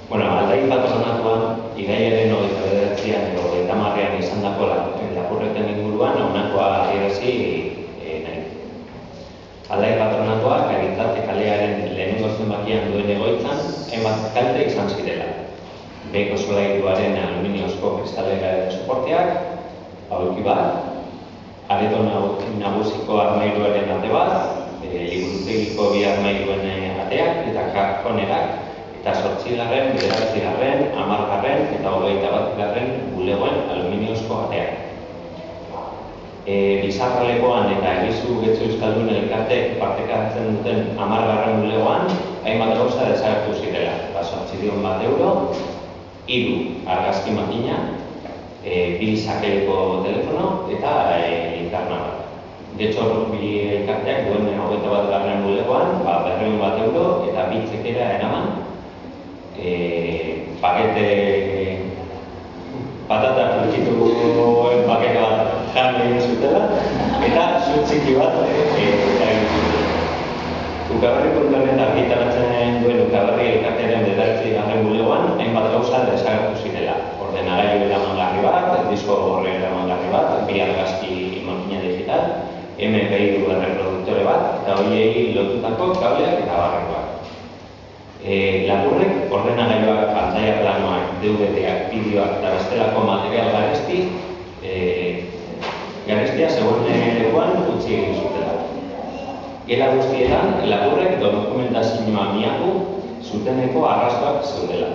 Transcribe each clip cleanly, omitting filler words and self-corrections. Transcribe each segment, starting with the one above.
Aldain patronatuan, igaiaren 29an edo 30an izandako lapurreten inguruan honakoa adierazi nahi. Aldain patronatua Karitate kalearen lehenengo zenbakian duen egoitzan, hainbat kalte izan zirela. Beheko solairuaren aluminiozko kristalera soporteak, aulki bat, areto nagusiko armairuaren ate bat, liburutegiko bi armairuen ateak eta kartonerak, eta 8., 9., 10., eta 21. bulegoen aluminiozko ateak. Bizarralekoan eta Egizu Getxo Euskaldun elkartek partekatzen duten 10. bulegoan, hainbat gauza desagertu zirela. 800.000 euro, 3 argazki makina, 2 sakeleko telefono eta linterna bat. Getxo bi elkarteak duen 21. bulegoan, 200.000 euro eta 2 txekera eraman, pakete patata frikitu pakete bat jarri egin zutela eta zu txiki bat egin zutela. Ukaberri.net argitaratzen duen Ukaberri elkartearen 9. bulegoan hainbat gauza desagertu zirela. Ordenagailu eramangarri bat, disko gorri eramangarri bat, 2 argazki makina digital, MP3 erreproduktore bat eta horiei lotutako kableak eta barrekoak. Lapurrek ordenagailuak, pantaila planoak, DVD-ak, bideoak eta bestelako material garestia zegoen lekuan utzi egin zutela. Gela guztietan, lapurrek dokumentazioa miatu zuteneko arrastoak zeudela.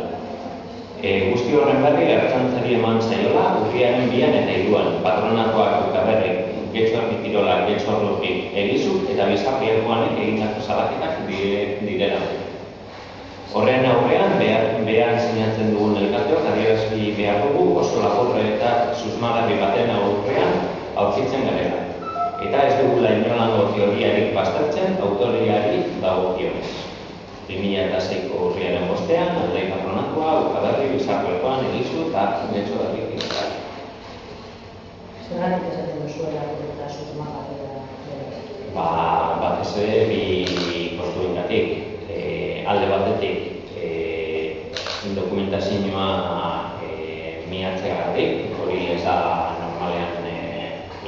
Guzti horren berri ertzaintzari eman zaiola, urriaren 2 eta 3 patronatuak Ukaberri, Getxo Erritirola, Getxo Errupi, Egizu eta Bizarri Erruanek egindako salaketak direla. Horren aurrean, behar sinatzen dugun elkarteok adierazi behar dugu oso lapurre eta susmagarri baten aurrean aurkitzen garela. Eta ez dugula inolango teoriarik baztertzen autoriari dagokionez. 2006ko urriaren 5ean, Aldain patronatua, Ukaberri, Bizarri Erruan, Egizu eta Getxo Erritirola. Zergatik esaten duzuela eta susmagarria? Batez ere bi kontuengatik. Alde batetik dokumentazioa miatzeagatik, hori ez da normalean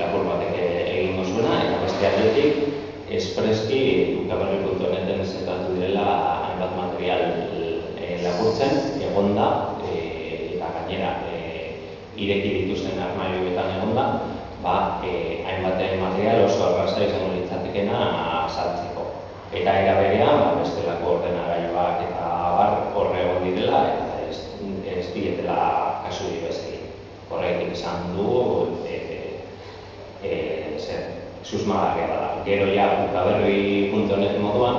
lapur batek egingo zuena, eta beste aldetik espreski Ukaberri.neten zetatu direla hainbat material lapurtzen egonda eta gainera ireki dituzten armarioetan egonda, hainbat material oso arrasa izango litzatekeena saltzeko. Eta era berean, bestelako ordenagailuak eta horre egon direla eta ez dietela kasu dibezegi. Horretik izan du susmagarria da. Gero ja Ukaberri.net moduan,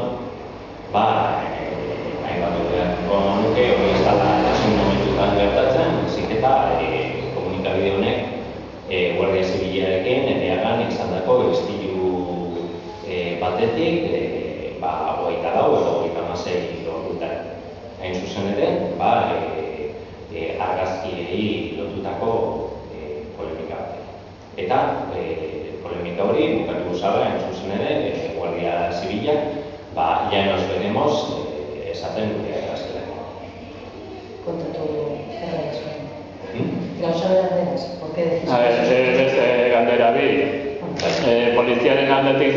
hainbat beharko nuke hori ez dela edozein momentutan gertatzen, ezik eta komunikabide honek Guardia Zibilarekin ereagan izandako istilu batetik 24 edo 26 ordutan. Hain zuzen ere, argazkiei lotutako polemika bat. Eta polemika hori bukatu zala, hain zuzen ere, Guardia Zibila, ya nos veremos esaten gure argazkiak. Kontatu erraz. Gauza beraz, por qué decís? Beste galdera bi. Poliziaren aldetik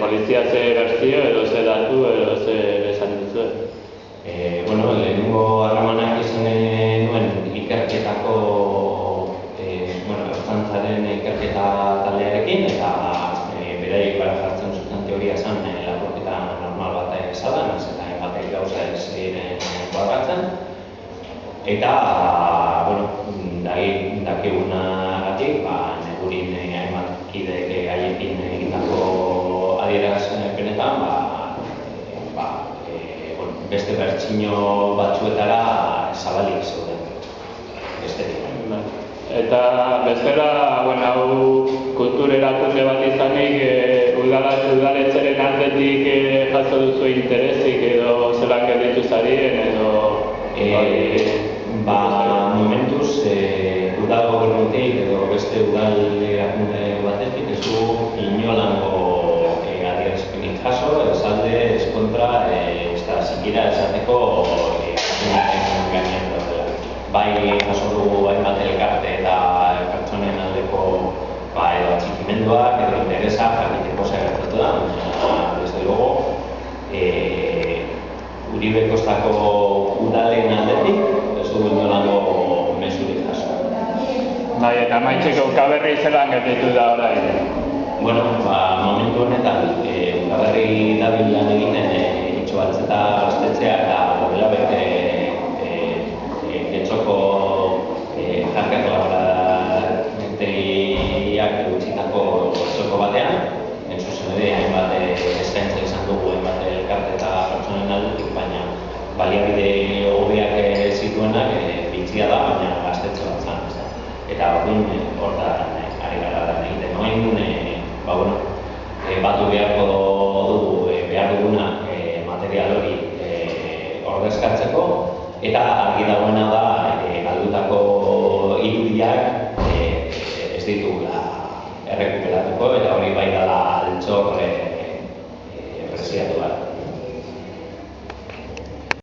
polizia ze berzio edo ze datu edo ze besan duzu? Lehenengo harremanak izan nuen ikerketako ertzaintzaren ikerketa taldearekin eta beraiek jartzen zuten teoria zen lapurketa normal bat ezadan, eta hainbatek gauza ez ziren kuadratzen. Eta, dakigunagatik, negurin hainbat kideek haiekin egindako adierazpenetan, beste bertsio batzuetara zabalik zeuden. Eta bestela, hau kultur erakunde bat izanik, udaletxeren aldetik jaso duzu interesik edo zelan gelditu zarien edo... Momentuz, udal gobernutik edo beste udal erakunde batetik ez du inolango adierazpenik jaso, ez alde, ez kontra, ez da sikiera esateko sentimenduak edo interesa jakiteko zer gertatu da, baina, desde luego, Uribe Kostako udalen aldetik, ez dugu inolako mezurik jaso. Bai, eta amaitzeko Udaberri zelan gertatu da orain? Bueno, momentu honetan, Udaberri dabil lan egiten Itxobaltzeta gaztetzea eta horrela bete getxoko jarkak laborategiak gutxitako getxoko batean, zuzen ere hainbat eskaintza izan dugu hainbat elkarte eta pertsonen aldetik, baina baliabide hobeak zituenak bitxia da, baina gaztetxe bat zan. Eta orduan hortan ari gara lan egiten. Batu beharko dugu behar duguna material hori ordezkatzeko, eta argi dagoena